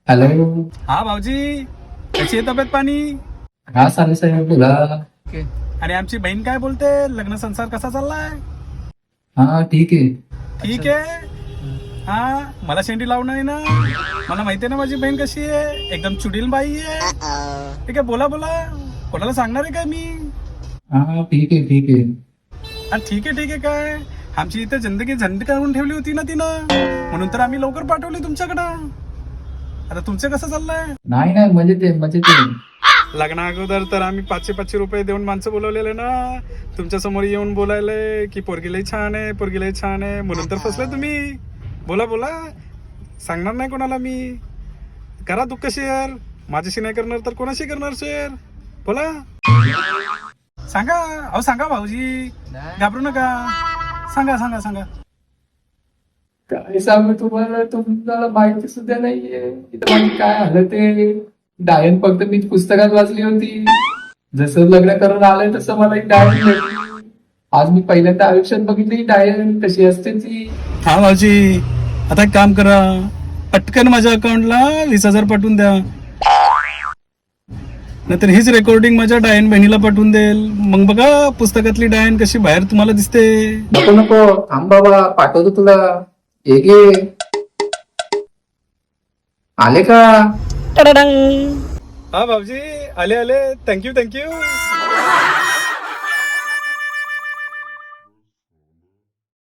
Hello. हा भाऊजी, कशी आहे तब्येत पाणी? हा साने साहेब बोला. आणि आमची बहीण काय बोलते, लग्न संसार कसा चाललाय? हा ठीक आहे. ठीक आहे. हा, मला शेंडी लावणार नाही ना? मला माहिती आहे ना माझी बहीण कशी आहे, एकदम चुडील बाई आहे. ठीक आहे, बोला बोला, कोणाला सांगणार आहे काय मी? हा ठीक आहे ठीक आहे. हा, ठीक आहे काय? आमची इथे जिंदगी झंड करून ठेवली होती ना तिनं, म्हणून तर आम्ही लवकर पाठवली तुमच्याकडं. आता तुमचं कसं चाललंय? नाही नाही म्हणजे ते लग्ना अगोदर तर आम्ही 500 रुपये देऊन माणसं बोलवलेले ना, तुमच्या समोर येऊन बोलायले की पोरगी लई छान आहे, पोरगी लई छान आहे, म्हणून तर फसले तुम्ही. बोला बोला, सांगणार नाही कोणाला मी. करा दुःख शेअर, माझ्याशी नाही करणार तर कोणाशी करणार शेअर? बोला, सांगा. अहो सांगा भाऊजी, घाबरू नका, सांगा सांगा सांगा. काय सांगू तुम्हाला माहिती सुद्धा नाहीये इथं माझी काय हालत आहे. डायन फक्त मी पुस्तकात वाचली होती. जसं लग्न करून आलंय तसं मला एक डायन भेटली. आज मी पहिल्यांदा आयुष्यात बघितली डायन कशी असते ती. हा भाऊजी, आता एक काम करा, पटकन माझ्या अकाउंटला 20,000 पाठवून द्या, नाहीतर हीच रेकॉर्डिंग माझ्या डायन बहिणीला पाठवून देईल. मग बघा पुस्तकातली डायन कशी बाहेर तुम्हाला दिसते. नको नको, थांब बाबा, पाठवतो तुला. एक आले का? हा भाऊजी, आले आले, थँक्यू थँक्यू.